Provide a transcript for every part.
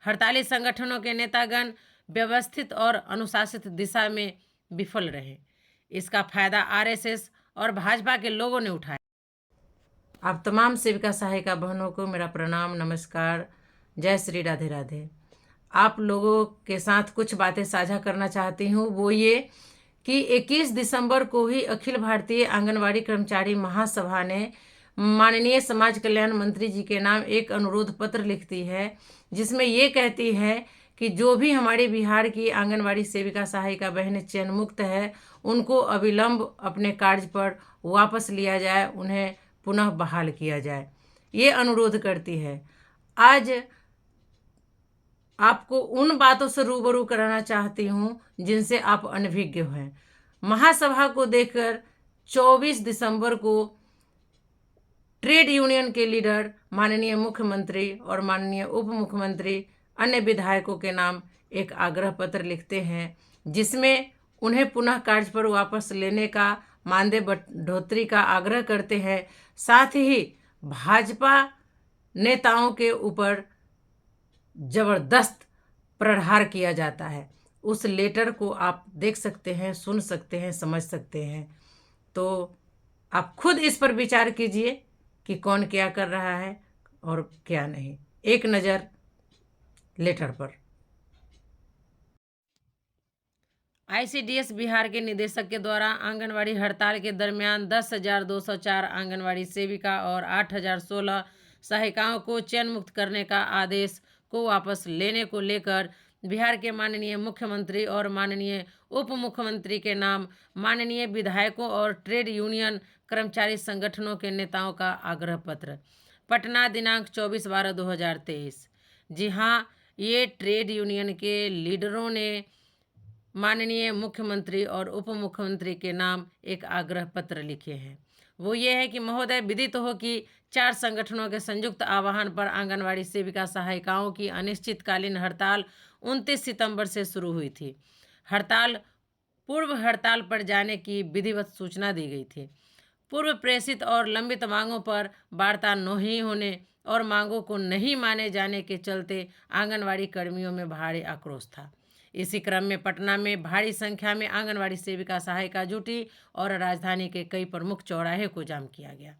हड़ताली संगठनों के नेतागण व्यवस्थित और अनुशासित दिशा में विफल रहे। इसका फायदा आरएसएस और भाजपा के लोगों ने उठाया। आप तमाम सेविका सहायिका बहनों को मेरा प्रणाम, नमस्कार, जय श्री राधे राधे। आप लोगों के साथ कुछ बातें साझा करना चाहती हूँ। वो ये कि 21 दिसंबर को ही अखिल भारतीय आंगनवाड़ी कर्मचारी महासभा ने माननीय समाज कल्याण मंत्री जी के नाम एक अनुरोध पत्र लिखती है, जिसमें ये कहती है कि जो भी हमारे बिहार की आंगनवाड़ी सेविका सहायिका बहनें चयन मुक्त है, उनको अविलंब अपने कार्य पर वापस लिया जाए, उन्हें पुनः बहाल किया जाए। ये अनुरोध करती है। आज आपको उन बातों से रूबरू कराना चाहती हूँ जिनसे आप अनभिज्ञ हैं। महासभा को देखकर 24 दिसंबर को ट्रेड यूनियन के लीडर माननीय मुख्यमंत्री और माननीय उप मुख्यमंत्री अन्य विधायकों के नाम एक आग्रह पत्र लिखते हैं, जिसमें उन्हें पुनः कार्य पर वापस लेने का, मानदेय बढ़ोतरी का आग्रह करते हैं। साथ ही भाजपा नेताओं के ऊपर जबरदस्त प्रहार किया जाता है। उस लेटर को आप देख सकते हैं, सुन सकते हैं, समझ सकते हैं। तो आप खुद इस पर विचार कीजिए कि कौन क्या कर रहा है और क्या नहीं। एक नज़र लेटर पर। आईसीडीएस बिहार के निदेशक के द्वारा आंगनवाड़ी हड़ताल के दरमियान 10,204 आंगनवाड़ी सेविका और 8,016 सहायिकाओं को चयन मुक्त करने का आदेश को वापस लेने को लेकर बिहार के माननीय मुख्यमंत्री और माननीय उप मुख्यमंत्री के नाम माननीय विधायकों और ट्रेड यूनियन कर्मचारी संगठनों के नेताओं का आग्रह पत्र। पटना, दिनांक 24/12/2023। जी हाँ, ये ट्रेड यूनियन के लीडरों ने माननीय मुख्यमंत्री और उप मुख्यमंत्री के नाम एक आग्रह पत्र लिखे हैं। वो ये है कि महोदय, विदित हो कि 4 संगठनों के संयुक्त आह्वान पर आंगनवाड़ी सेविका सहायिकाओं की अनिश्चितकालीन हड़ताल 29 सितंबर से शुरू हुई थी। पूर्व हड़ताल पर जाने की विधिवत सूचना दी गई थी। पूर्व प्रेषित और लंबित मांगों पर वार्ता नहीं होने और मांगों को नहीं माने जाने के चलते आंगनवाड़ी कर्मियों में भारी आक्रोश था। इसी क्रम में पटना में भारी संख्या में आंगनवाड़ी सेविका सहायिका जुटी और राजधानी के कई प्रमुख चौराहे को जाम किया गया।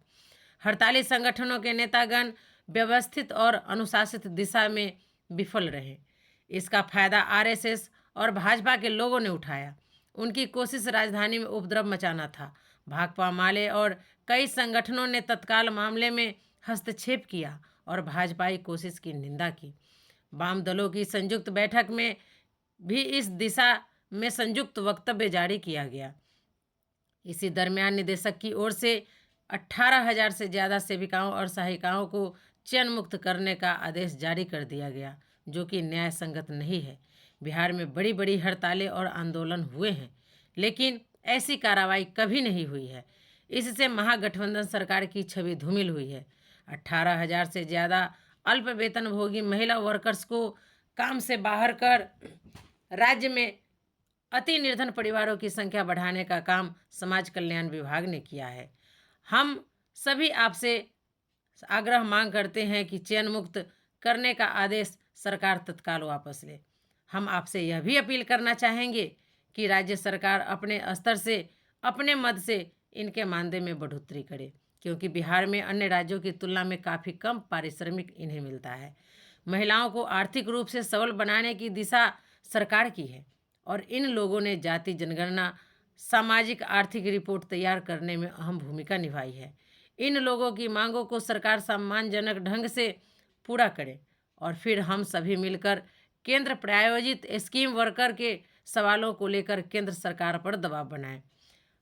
हड़ताली संगठनों के नेतागण व्यवस्थित और अनुशासित दिशा में विफल रहे। इसका फायदा आरएसएस और भाजपा के लोगों ने उठाया। उनकी कोशिश राजधानी में उपद्रव मचाना था। भाकपा माले और कई संगठनों ने तत्काल मामले में हस्तक्षेप किया और भाजपाई कोशिश की निंदा की। वाम दलों की संयुक्त बैठक में भी इस दिशा में संयुक्त वक्तव्य जारी किया गया। इसी दरमियान निदेशक की ओर से 18,000 से ज़्यादा सेविकाओं और सहायिकाओं को चयन मुक्त करने का आदेश जारी कर दिया गया, जो कि न्याय संगत नहीं है। बिहार में बड़ी बड़ी हड़तालें और आंदोलन हुए हैं, लेकिन ऐसी कार्रवाई कभी नहीं हुई है। इससे महागठबंधन सरकार की छवि धूमिल हुई है। 18,000 से ज़्यादा अल्प वेतनभोगी महिला वर्कर्स को काम से बाहर कर राज्य में अति निर्धन परिवारों की संख्या बढ़ाने का काम समाज कल्याण विभाग ने किया है। हम सभी आपसे आग्रह मांग करते हैं कि चयन मुक्त करने का आदेश सरकार तत्काल वापस ले। हम आपसे यह भी अपील करना चाहेंगे कि राज्य सरकार अपने स्तर से, अपने मद से इनके मानदेय में बढ़ोतरी करे, क्योंकि बिहार में अन्य राज्यों की तुलना में काफ़ी कम पारिश्रमिक इन्हें मिलता है। महिलाओं को आर्थिक रूप से सबल बनाने की दिशा सरकार की है और इन लोगों ने जाति जनगणना, सामाजिक आर्थिक रिपोर्ट तैयार करने में अहम भूमिका निभाई है। इन लोगों की मांगों को सरकार सम्मानजनक ढंग से पूरा करे और फिर हम सभी मिलकर केंद्र प्रायोजित स्कीम वर्कर के सवालों को लेकर केंद्र सरकार पर दबाव बनाएं।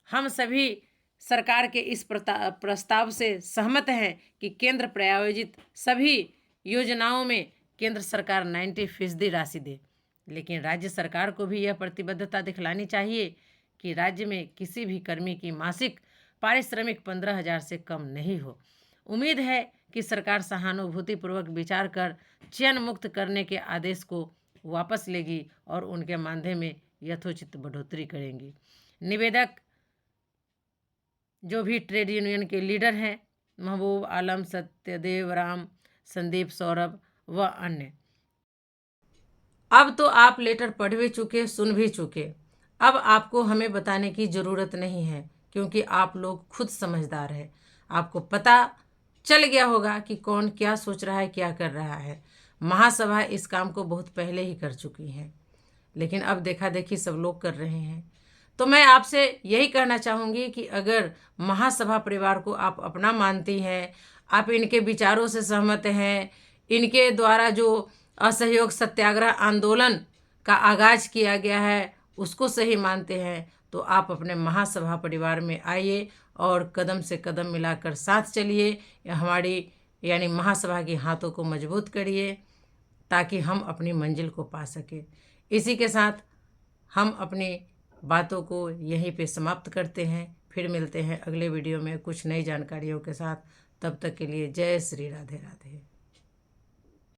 हम सभी सरकार के इस प्रस्ताव से सहमत हैं कि केंद्र प्रायोजित सभी योजनाओं में केंद्र सरकार 90% राशि दे, लेकिन राज्य सरकार को भी यह प्रतिबद्धता दिखलानी चाहिए कि राज्य में किसी भी कर्मी की मासिक पारिश्रमिक 15,000 से कम नहीं हो। उम्मीद है कि सरकार सहानुभूतिपूर्वक विचार कर चयन मुक्त करने के आदेश को वापस लेगी और उनके मानदेय में यथोचित बढ़ोतरी करेंगी। निवेदक जो भी ट्रेड यूनियन के लीडर हैं, महबूब आलम, सत्यदेव राम, संदीप, सौरभ व अन्य। अब तो आप लेटर पढ़ भी चुके, सुन भी चुके। अब आपको हमें बताने की ज़रूरत नहीं है, क्योंकि आप लोग खुद समझदार हैं। आपको पता चल गया होगा कि कौन क्या सोच रहा है, क्या कर रहा है। महासभा इस काम को बहुत पहले ही कर चुकी है, लेकिन अब देखा देखी सब लोग कर रहे हैं। तो मैं आपसे यही कहना चाहूँगी कि अगर महासभा परिवार को आप अपना मानती हैं, आप इनके विचारों से सहमत हैं, इनके द्वारा जो असहयोग सत्याग्रह आंदोलन का आगाज किया गया है उसको सही मानते हैं, तो आप अपने महासभा परिवार में आइए और कदम से कदम मिलाकर साथ चलिए। हमारी यानी महासभा के हाथों को मजबूत करिए ताकि हम अपनी मंजिल को पा सकें। इसी के साथ हम अपनी बातों को यहीं पे समाप्त करते हैं। फिर मिलते हैं अगले वीडियो में कुछ नई जानकारियों के साथ। तब तक के लिए जय श्री राधे राधे।